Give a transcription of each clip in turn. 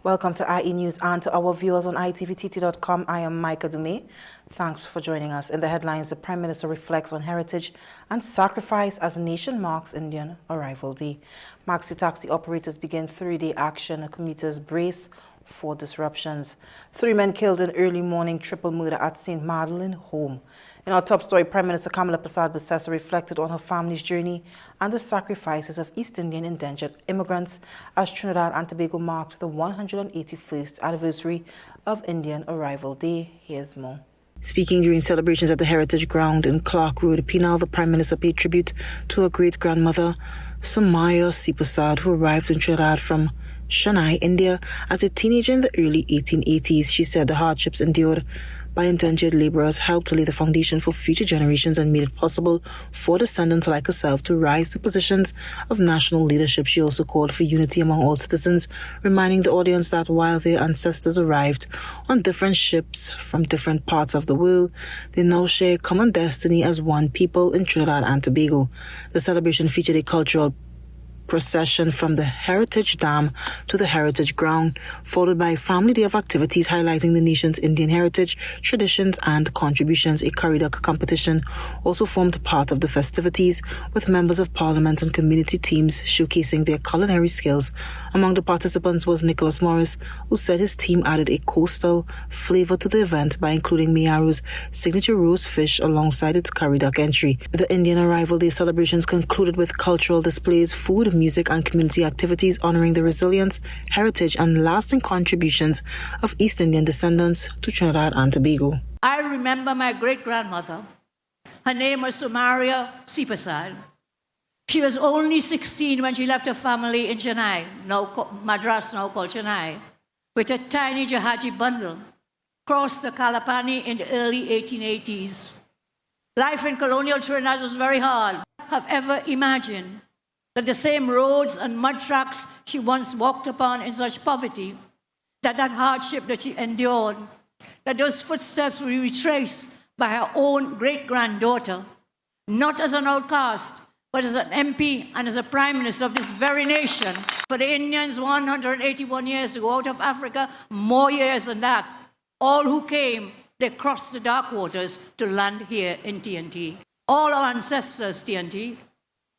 Welcome to IE News and to our viewers on itvtt.com. I am Micah Dume. Thanks for joining us. In the headlines, the Prime Minister reflects on heritage and sacrifice as the nation marks Indian Arrival Day. Maxi taxi operators begin 3-day action. Commuters brace for disruptions. 3 men killed in early morning triple murder at St. Madeleine home. In our top story, Prime Minister Kamala Persad-Bissessar reflected on her family's journey and the sacrifices of East Indian indentured immigrants as Trinidad and Tobago marked the 181st anniversary of Indian Arrival Day. Here's more. Speaking during celebrations at the Heritage Ground in Clark Road, Penal, the Prime Minister paid tribute to her great-grandmother, Somaya C. Persad, who arrived in Trinidad from Chennai, India, as a teenager in the early 1880s. She said the hardships endured by indentured laborers helped to lay the foundation for future generations and made it possible for descendants like herself to rise to positions of national leadership. She also called for unity among all citizens, reminding the audience that while their ancestors arrived on different ships from different parts of the world, they now share common destiny as one people in Trinidad and Tobago. The celebration featured a cultural procession from the Heritage Dam to the Heritage Ground, followed by a family day of activities highlighting the nation's Indian heritage, traditions and contributions. A curry duck competition also formed part of the festivities, with members of parliament and community teams showcasing their culinary skills. Among the participants was Nicholas Morris, who said his team added a coastal flavor to the event by including Miaru's signature roast fish alongside its curry duck entry. The Indian Arrival Day celebrations concluded with cultural displays, food, music and community activities honoring the resilience, heritage and lasting contributions of East Indian descendants to Trinidad and Tobago. I remember my great-grandmother. Her name was Somalia C. Persad. She was only 16 when she left her family in Chennai, Madras now called Chennai, with a tiny Jahaji bundle, crossed the Kalapani in the early 1880s. Life in colonial Trinidad was very hard. Have ever imagined that the same roads and mud tracks she once walked upon in such poverty, that hardship that she endured, that those footsteps will be retraced by her own great-granddaughter, not as an outcast, but as an MP and as a Prime Minister of this very nation. For the Indians, 181 years to go out of Africa, more years than that. All who came, they crossed the dark waters to land here in TNT. All our ancestors, TNT,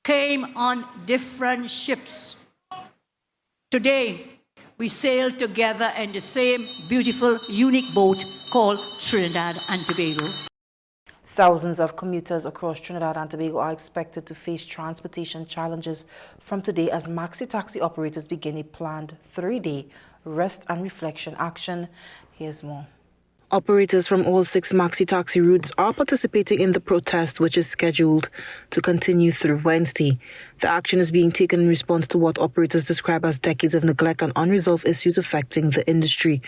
came on different ships. Today, we sail together in the same beautiful, unique boat called Trinidad and Tobago. Thousands of commuters across Trinidad and Tobago are expected to face transportation challenges from today as maxi taxi operators begin a planned 3-day rest and reflection action. Here's more. Operators from all 6 maxi taxi routes are participating in the protest, which is scheduled to continue through Wednesday. The action is being taken in response to what operators describe as decades of neglect and unresolved issues affecting the industry.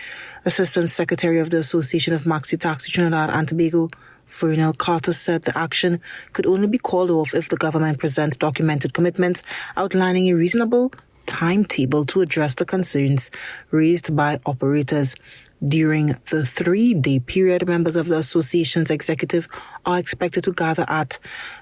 Assistant Secretary of the Association of Maxi Taxi Trinidad and Tobago, Fernell Carter, said the action could only be called off if the government presents documented commitments outlining a reasonable timetable to address the concerns raised by operators. During the 3-day period, members of the association's executive are expected to gather at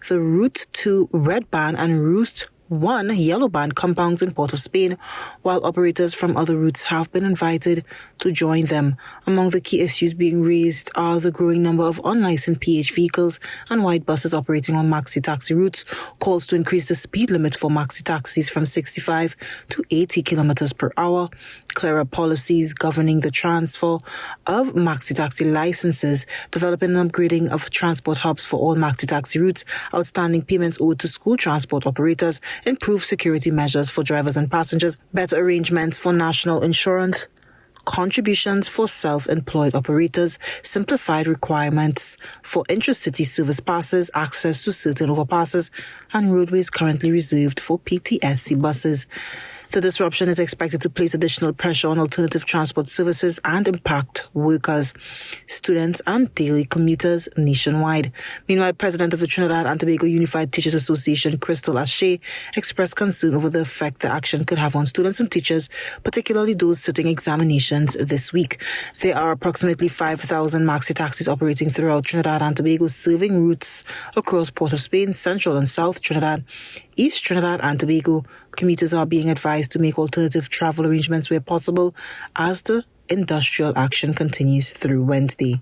the Route 2 Red Band and Route 1 Yellow Band compounds in Port of Spain, while operators from other routes have been invited to join them. Among the key issues being raised are the growing number of unlicensed PH vehicles and white buses operating on maxi taxi routes, calls to increase the speed limit for maxi taxis from 65 to 80 kilometers per hour, clearer policies governing the transfer of maxi taxi licenses, developing and upgrading of transport hubs for all maxi taxi routes, outstanding payments owed to school transport operators, improved security measures for drivers and passengers, better arrangements for national insurance, contributions for self-employed operators, simplified requirements for intracity service passes, access to certain overpasses, and roadways currently reserved for PTSC buses. The disruption is expected to place additional pressure on alternative transport services and impact workers, students and daily commuters nationwide. Meanwhile, President of the Trinidad and Tobago Unified Teachers Association, Crystal Ashe, expressed concern over the effect the action could have on students and teachers, particularly those sitting examinations this week. There are approximately 5,000 maxi taxis operating throughout Trinidad and Tobago, serving routes across Port of Spain, Central and South Trinidad. East Trinidad and Tobago, commuters are being advised to make alternative travel arrangements where possible as the industrial action continues through Wednesday.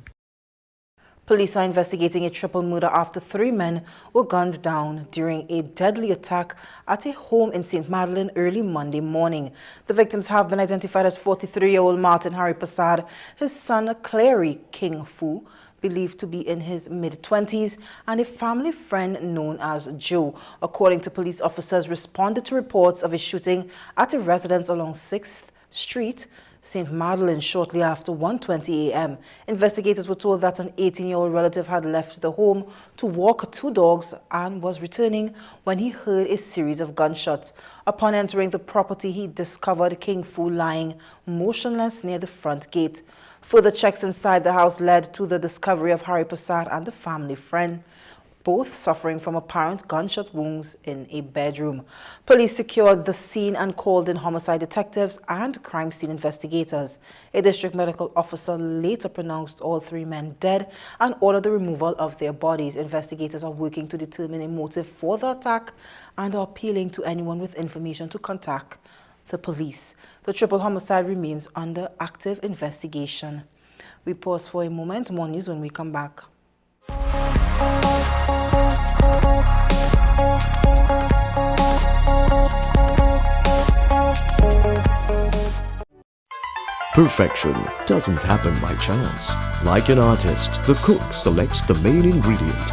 Police are investigating a triple murder after 3 men were gunned down during a deadly attack at a home in St. Madeleine early Monday morning. The victims have been identified as 43-year-old Martin Harry Prasad, his son Clary King Fu, believed to be in his mid-20s, and a family friend known as Joe. According to police, officers responded to reports of a shooting at a residence along 6th Street, St. Madeleine, shortly after 1:20 a.m. Investigators were told that an 18-year-old relative had left the home to walk 2 dogs and was returning when he heard a series of gunshots. Upon entering the property, he discovered King Fu lying motionless near the front gate. Further checks inside the house led to the discovery of Harry Prasad and the family friend, both suffering from apparent gunshot wounds in a bedroom. Police secured the scene and called in homicide detectives and crime scene investigators. A district medical officer later pronounced all 3 men dead and ordered the removal of their bodies. Investigators are working to determine a motive for the attack and are appealing to anyone with information to contact the police. The triple homicide remains under active investigation. We pause for a moment. More news when we come back. Perfection doesn't happen by chance. Like an artist, the cook selects the main ingredient,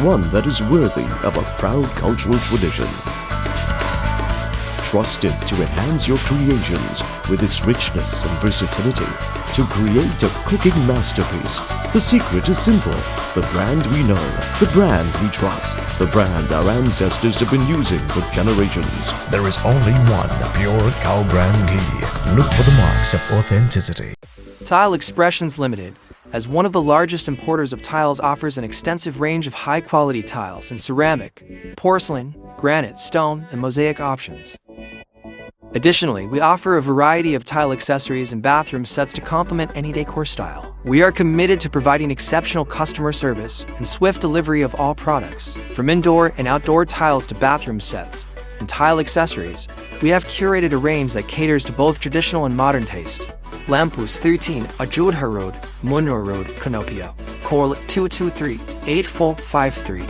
one that is worthy of a proud cultural tradition. Trusted to enhance your creations with its richness and versatility. To create a cooking masterpiece, the secret is simple. The brand we know, the brand we trust, the brand our ancestors have been using for generations. There is only one pure cow brand ghee. Look for the marks of authenticity. Tile Expressions Limited, as one of the largest importers of tiles, offers an extensive range of high-quality tiles in ceramic, porcelain, granite, stone, and mosaic options. Additionally, we offer a variety of tile accessories and bathroom sets to complement any decor style. We are committed to providing exceptional customer service and swift delivery of all products. From indoor and outdoor tiles to bathroom sets and tile accessories, we have curated a range that caters to both traditional and modern taste. Lampus 13, Ajudha Road, Munro Road, Canopio. Call 223-8453.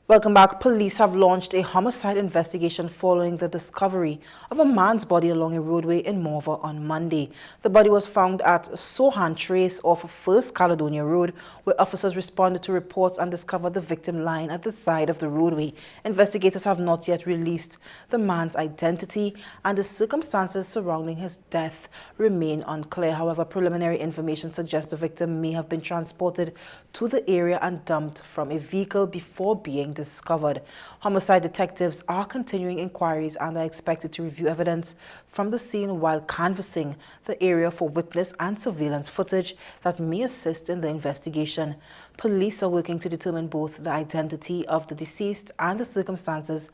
Welcome back. Police have launched a homicide investigation following the discovery of a man's body along a roadway in Morva on Monday. The body was found at Sohan Trace off First Caledonia Road, where officers responded to reports and discovered the victim lying at the side of the roadway. Investigators have not yet released the man's identity, and the circumstances surrounding his death remain unclear. However, preliminary information suggests the victim may have been transported to the area and dumped from a vehicle before being discovered. Homicide detectives are continuing inquiries and are expected to review evidence from the scene while canvassing the area for witness and surveillance footage that may assist in the investigation. Police are working to determine both the identity of the deceased and the circumstances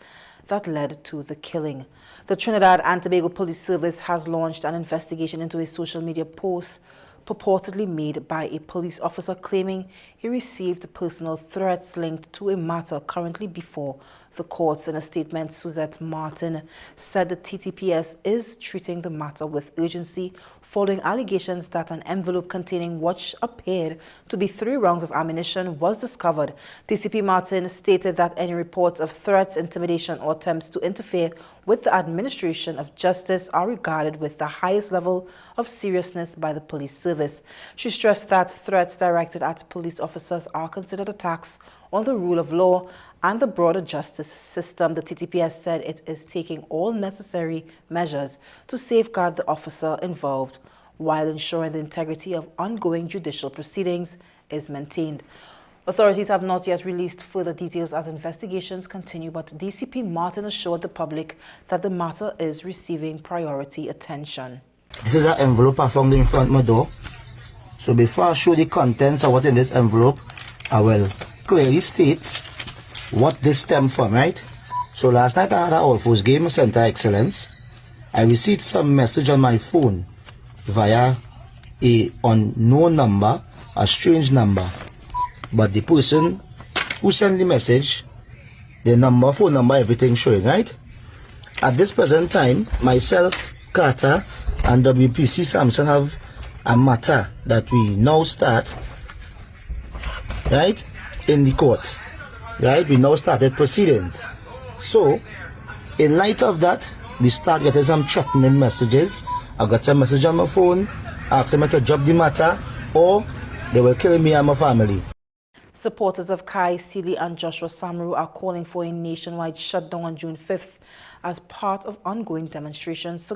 that led to the killing. The Trinidad and Tobago Police Service has launched an investigation into a social media post purportedly made by a police officer claiming he received personal threats linked to a matter currently before the courts. In a statement, Suzette Martin said the TTPS is treating the matter with urgency following allegations that an envelope containing what appeared to be 3 rounds of ammunition was discovered. DCP Martin stated that any reports of threats, intimidation, or attempts to interfere with the administration of justice are regarded with the highest level of seriousness by the police service. She stressed that threats directed at police officers are considered attacks on the rule of law and the broader justice system. The TTPS said it is taking all necessary measures to safeguard the officer involved while ensuring the integrity of ongoing judicial proceedings is maintained. Authorities have not yet released further details as investigations continue, but DCP Martin assured the public that the matter is receiving priority attention. This is an envelope I found in front of my door. So before I show the contents of what's in this envelope, I will clearly state what this stemmed from, right? So last night I had an All Force game, Center Excellence. I received some message on my phone via a unknown number, a strange number. But the person who sent the message, the number, phone number, everything showing, right? At this present time, myself, Carter, and WPC Samson have a matter that we now start, right, in the court. Right? We now started proceedings. So, in light of that, we start getting some threatening messages. I got some message on my phone, asking me to drop the matter, or they will kill me and my family. Supporters of Kai Seeley and Joshua Samaru are calling for a nationwide shutdown on June 5th as part of ongoing demonstrations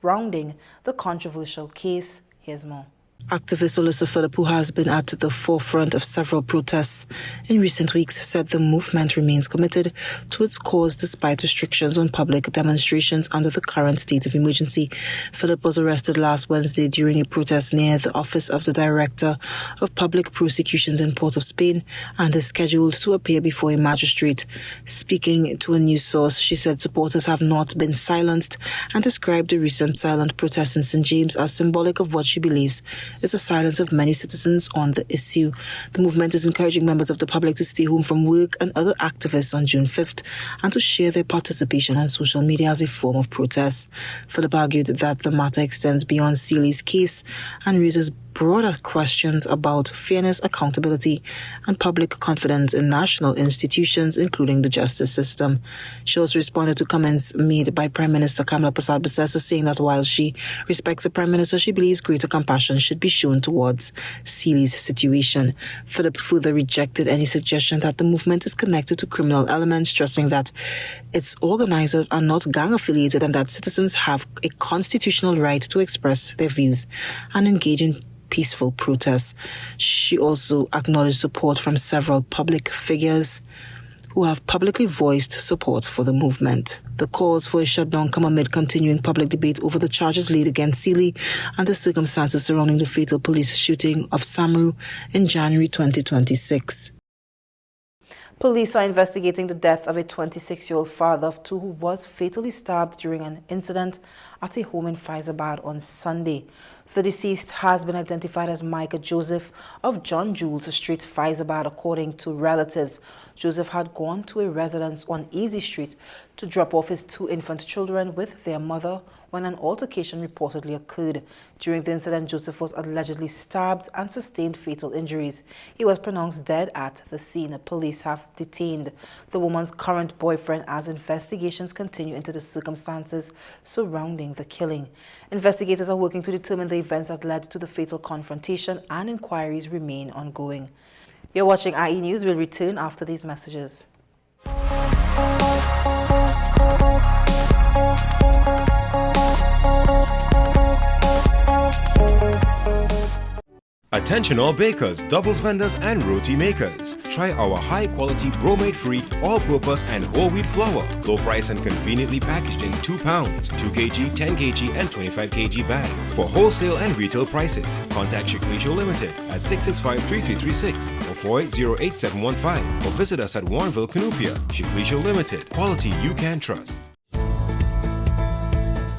surrounding the controversial case. Here's more. Activist Alyssa Phillip, who has been at the forefront of several protests in recent weeks, said the movement remains committed to its cause despite restrictions on public demonstrations under the current state of emergency. Phillip was arrested last Wednesday during a protest near the office of the Director of Public Prosecutions in Port of Spain and is scheduled to appear before a magistrate. Speaking to a news source, she said supporters have not been silenced and described the recent silent protests in St. James as symbolic of what she believes is the silence of many citizens on the issue. The movement is encouraging members of the public to stay home from work and other activists on June 5th and to share their participation on social media as a form of protest. Phillip argued that the matter extends beyond Seeley's case and raises broader questions about fairness, accountability, and public confidence in national institutions, including the justice system. She also responded to comments made by Prime Minister Kamala Persad-Bissessar, saying that while she respects the Prime Minister, she believes greater compassion should be shown towards Seeley's situation. Phillip further rejected any suggestion that the movement is connected to criminal elements, stressing that its organizers are not gang-affiliated and that citizens have a constitutional right to express their views and engage in peaceful protests. She also acknowledged support from several public figures who have publicly voiced support for the movement. The calls for a shutdown come amid continuing public debate over the charges laid against Seeley and the circumstances surrounding the fatal police shooting of Samaru in January 2026. Police are investigating the death of a 26-year-old father of two who was fatally stabbed during an incident at a home in Faizabad on Sunday. The deceased has been identified as Micah Joseph of John Jules Street, Faizabad, according to relatives. Joseph had gone to a residence on Easy Street to drop off his two infant children with their mother when an altercation reportedly occurred. During the incident, Joseph was allegedly stabbed and sustained fatal injuries. He was pronounced dead at the scene. Police have detained the woman's current boyfriend as investigations continue into the circumstances surrounding the killing. Investigators are working to determine the events that led to the fatal confrontation, and inquiries remain ongoing. You're watching IE News. We'll return after these messages. Attention all bakers, doubles vendors and roti makers. Try our high quality bromate free, all purpose and whole wheat flour. Low price and conveniently packaged in 2 pounds, 2 kg, 10 kg and 25 kg bags. For wholesale and retail prices, contact Shiklisho Limited at 665-3336 or 480-8715 or visit us at Warrenville, Canoopia. Shiklisho Limited, quality you can trust.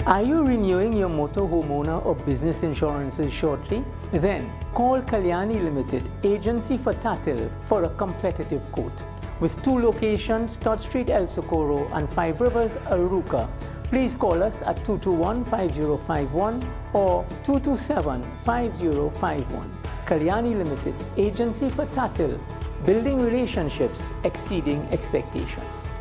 Are you renewing your motor, homeowner or business insurances shortly? Then call Kalyani Limited, agency for Tatil, for a competitive quote. With 2 locations, Todd Street, El Socorro and 5 Rivers, Aruca. Please call us at 221-5051 or 227-5051. Kalyani Limited, agency for Tatil, building relationships exceeding expectations.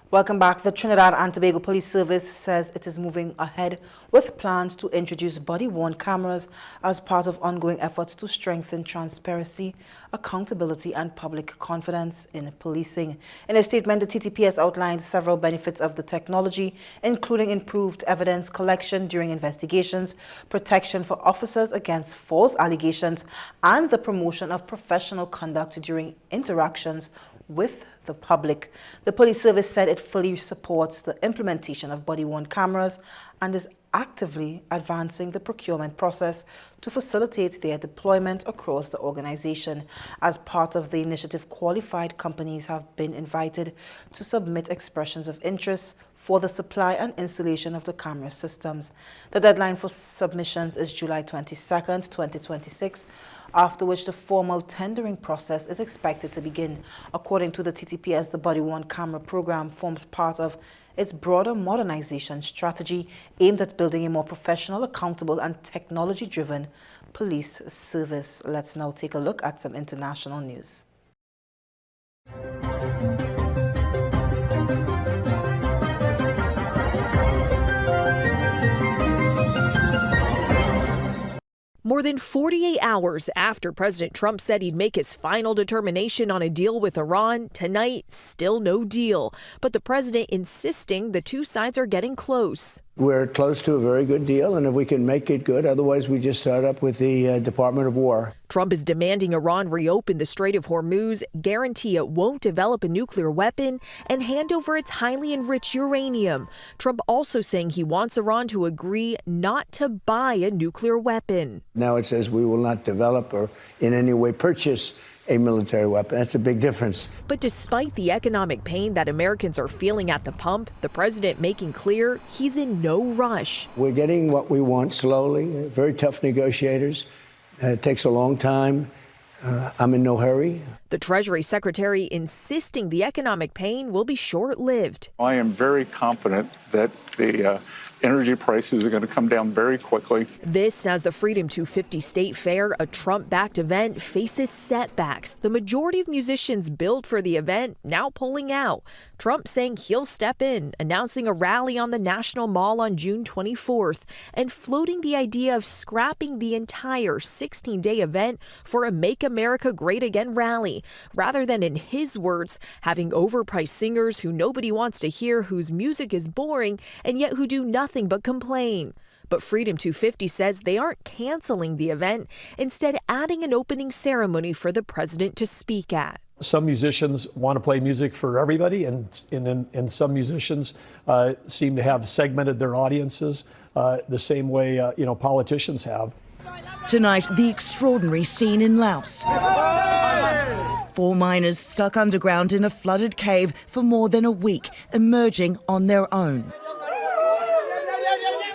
Welcome back. The Trinidad and Tobago Police Service says it is moving ahead with plans to introduce body-worn cameras as part of ongoing efforts to strengthen transparency, accountability and public confidence in policing. In a statement, the TTPS outlined several benefits of the technology, including improved evidence collection during investigations, protection for officers against false allegations, and the promotion of professional conduct during interactions with the public. The police service said it fully supports the implementation of body-worn cameras and is actively advancing the procurement process to facilitate their deployment across the organization. As part of the initiative, qualified companies have been invited to submit expressions of interest for the supply and installation of the camera systems. The deadline for submissions is July 22nd, 2026, after which the formal tendering process is expected to begin. According to the TTPS, the body-worn camera program forms part of its broader modernization strategy aimed at building a more professional, accountable, and technology-driven police service. Let's now take a look at some international news. More than 48 hours after President Trump said he'd make his final determination on a deal with Iran, tonight, still no deal. But the president insisting the two sides are getting close. We're close to a very good deal, and if we can make it good, otherwise we just start up with the Department of War. Trump is demanding Iran reopen the Strait of Hormuz, guarantee it won't develop a nuclear weapon, and hand over its highly enriched uranium. Trump also saying he wants Iran to agree not to buy a nuclear weapon. Now it says we will not develop or in any way purchase a military weapon. That's a big difference. But despite the economic pain that Americans are feeling at the pump, the president making clear he's in no rush. We're getting what we want slowly, very tough negotiators. It takes a long time. I'm in no hurry. The Treasury Secretary insisting the economic pain will be short-lived. I am very confident that the energy prices are going to come down very quickly. This as the Freedom 250 State Fair, a Trump-backed event, faces setbacks. The majority of musicians billed for the event now pulling out. Trump saying he'll step in, announcing a rally on the National Mall on June 24th, and floating the idea of scrapping the entire 16-day event for a Make America Great Again rally, rather than, in his words, having overpriced singers who nobody wants to hear, whose music is boring, and yet who do nothing but complain. But Freedom 250 says they aren't canceling the event, instead adding an opening ceremony for the president to speak at. Some musicians want to play music for everybody, and some musicians seem to have segmented their audiences the same way politicians have. Tonight, the extraordinary scene in Laos. 4 miners stuck underground in a flooded cave for more than a week, emerging on their own.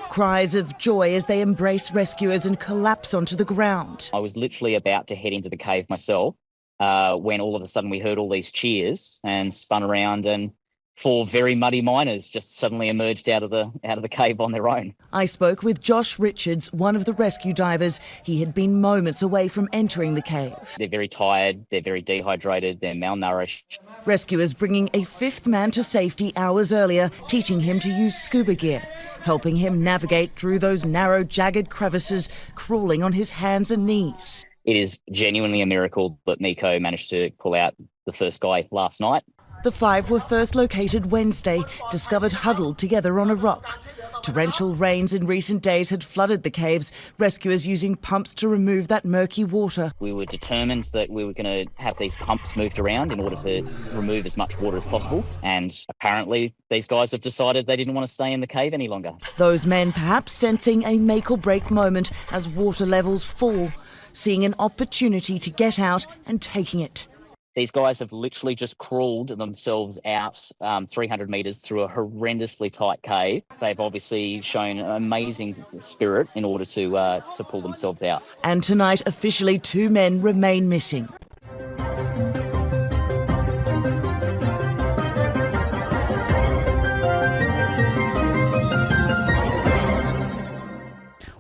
Cries of joy as they embrace rescuers and collapse onto the ground. I was literally about to head into the cave myself when all of a sudden we heard all these cheers and spun around, and 4 very muddy miners just suddenly emerged out of the cave on their own. I spoke with Josh Richards, one of the rescue divers. He had been moments away from entering the cave. They're very tired, they're very dehydrated, they're malnourished. Rescuers bringing a 5th man to safety hours earlier, teaching him to use scuba gear, helping him navigate through those narrow, jagged crevices, crawling on his hands and knees. It is genuinely a miracle that Nico managed to pull out the first guy last night. The 5 were first located Wednesday, discovered huddled together on a rock. Torrential rains in recent days had flooded the caves, rescuers using pumps to remove that murky water. We were determined that we were going to have these pumps moved around in order to remove as much water as possible. And apparently these guys have decided they didn't want to stay in the cave any longer. Those men perhaps sensing a make or break moment as water levels fall, seeing an opportunity to get out and taking it. These guys have literally just crawled themselves out 300 metres through a horrendously tight cave. They've obviously shown an amazing spirit in order to pull themselves out. And tonight, officially 2 men remain missing.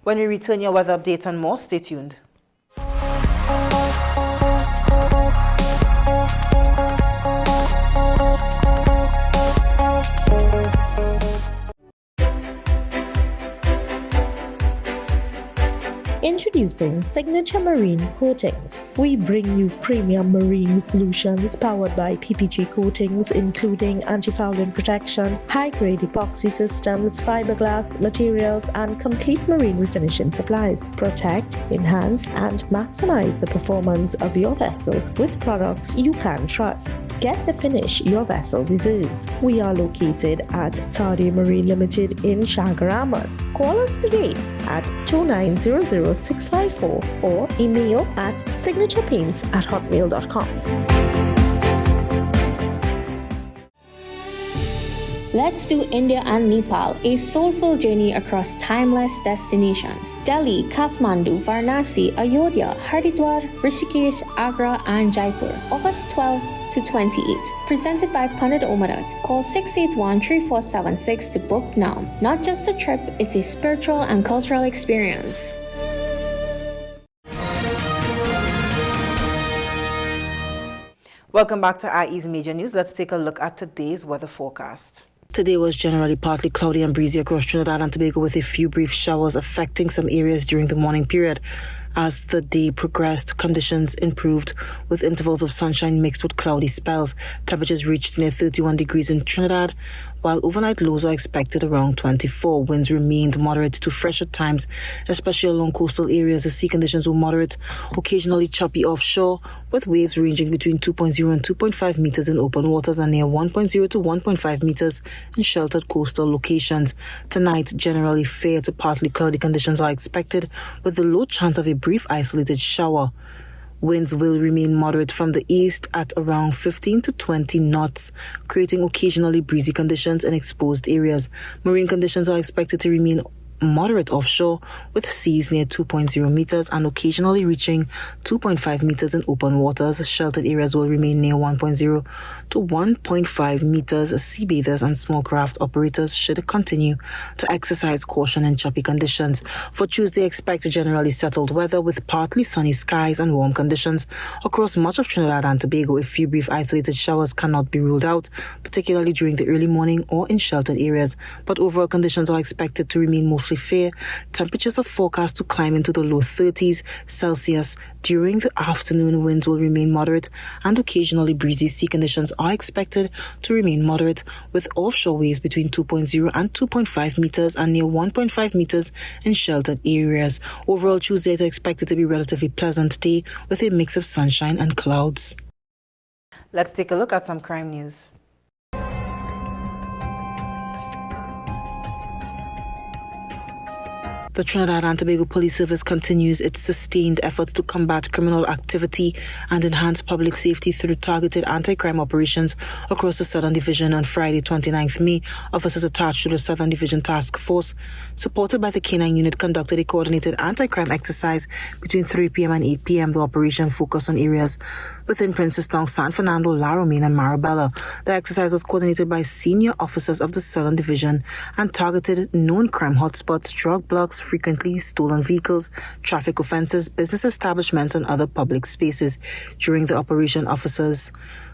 When we return, your weather update and more, stay tuned. Introducing Introducing Signature Marine Coatings. We bring you premium marine solutions powered by PPG coatings, including anti-fouling protection, high-grade epoxy systems, fiberglass materials, and complete marine refinishing supplies. Protect, enhance, and maximize the performance of your vessel with products you can trust. Get the finish your vessel deserves. We are located at Tardy Marine Limited in Chagaramas. Call us today at 2900-654 or email at signaturepaints@hotmail.com. Let's do India and Nepal, a soulful journey across timeless destinations. Delhi, Kathmandu, Varanasi, Ayodhya, Haridwar, Rishikesh, Agra, and Jaipur. August 12th to 28th. Presented by Pandit Omarat. Call 681-3476 to book now. Not just a trip, it's a spiritual and cultural experience. Welcome back to IE's Major News. Let's take a look at today's weather forecast. Today was generally partly cloudy and breezy across Trinidad and Tobago, with a few brief showers affecting some areas during the morning period. As the day progressed, conditions improved with intervals of sunshine mixed with cloudy spells. Temperatures reached near 31 degrees in Trinidad, while overnight lows are expected around 24. Winds remained moderate to fresh at times, especially along coastal areas. The sea conditions were moderate, occasionally choppy offshore, with waves ranging between 2.0 and 2.5 meters in open waters and near 1.0 to 1.5 meters in sheltered coastal locations. Tonight, generally fair to partly cloudy conditions are expected, with the low chance of a brief isolated shower. Winds will remain moderate from the east at around 15 to 20 knots, creating occasionally breezy conditions in exposed areas. Marine conditions are expected to remain moderate offshore, with seas near 2.0 meters and occasionally reaching 2.5 meters in open waters. Sheltered areas will remain near 1.0 to 1.5 meters. Seabathers and small craft operators should continue to exercise caution in choppy conditions. For Tuesday, expect generally settled weather with partly sunny skies and warm conditions across much of Trinidad and Tobago. A few brief isolated showers cannot be ruled out, particularly during the early morning or in sheltered areas, but overall conditions are expected to remain mostly fair. Temperatures are forecast to climb into the low 30s Celsius. During the afternoon, winds will remain moderate and occasionally breezy. Sea conditions are expected to remain moderate, with offshore waves between 2.0 and 2.5 meters and near 1.5 meters in sheltered areas. Overall, Tuesday is expected to be a relatively pleasant day with a mix of sunshine and clouds. Let's take a look at some crime news. The Trinidad and Tobago Police Service continues its sustained efforts to combat criminal activity and enhance public safety through targeted anti-crime operations across the Southern Division. On Friday, 29th May, officers attached to the Southern Division Task Force, supported by the K9 unit, conducted a coordinated anti-crime exercise between 3 p.m. and 8 p.m. The operation focused on areas within Princestown, San Fernando, La Romana, and Marabella. The exercise was coordinated by senior officers of the Southern Division and targeted known crime hotspots, drug blocks, frequently stolen vehicles, traffic offences, business establishments, and other public spaces. During the operation, officers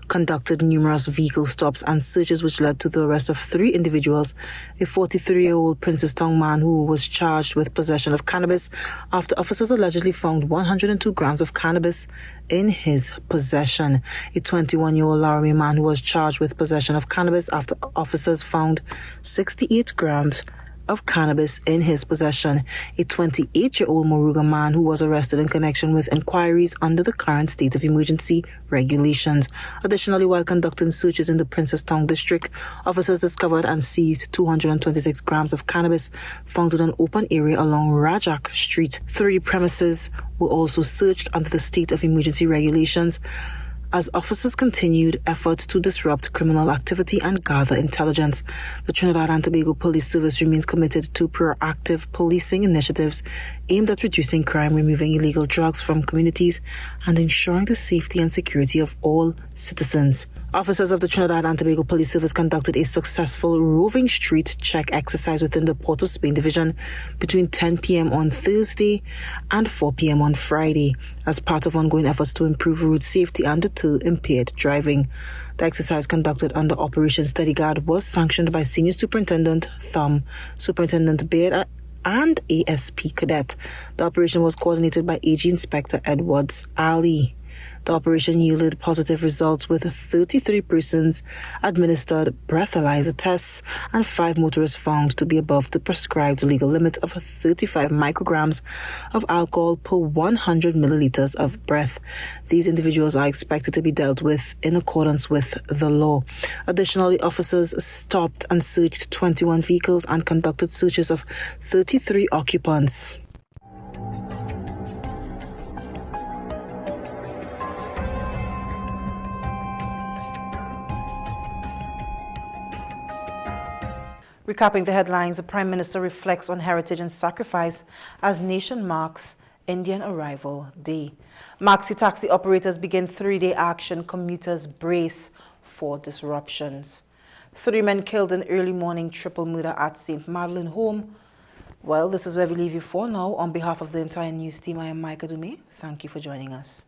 conducted numerous vehicle stops and searches, which led to the arrest of 3 individuals: a 43-year-old Princestown man who was charged with possession of cannabis after officers allegedly found 102 grams of cannabis in his possession; a 21-year-old Laramie man who was charged with possession of cannabis after officers found 68 grams of cannabis in his possession; a 28-year-old Moruga man who was arrested in connection with inquiries under the current state of emergency regulations. Additionally, while conducting searches in the Princestown district, officers discovered and seized 226 grams of cannabis found in an open area along Rajak Street. 3 premises were also searched under the state of emergency regulations as officers continued efforts to disrupt criminal activity and gather intelligence. The Trinidad and Tobago Police Service remains committed to proactive policing initiatives aimed at reducing crime, removing illegal drugs from communities, and ensuring the safety and security of all citizens. Officers of the Trinidad and Tobago Police Service conducted a successful roving street check exercise within the Port of Spain Division between 10 p.m. on Thursday and 4 p.m. on Friday as part of ongoing efforts to improve road safety and deter impaired driving. The exercise, conducted under Operation Steady Guard, was sanctioned by Senior Superintendent Thumb, Superintendent Baird, and ASP cadet. The operation was coordinated by AG Inspector Edwards Ali. The operation yielded positive results with 33 persons administered breathalyzer tests and 5 motorists found to be above the prescribed legal limit of 35 micrograms of alcohol per 100 milliliters of breath. These individuals are expected to be dealt with in accordance with the law. Additionally, officers stopped and searched 21 vehicles and conducted searches of 33 occupants. Recapping the headlines, the Prime Minister reflects on heritage and sacrifice as nation marks Indian Arrival Day. Maxi taxi operators begin 3-day action. Commuters brace for disruptions. 3 men killed in early morning triple murder at St. Madeleine home. Well, this is where we leave you for now. On behalf of the entire news team, I am Micah Dume. Thank you for joining us.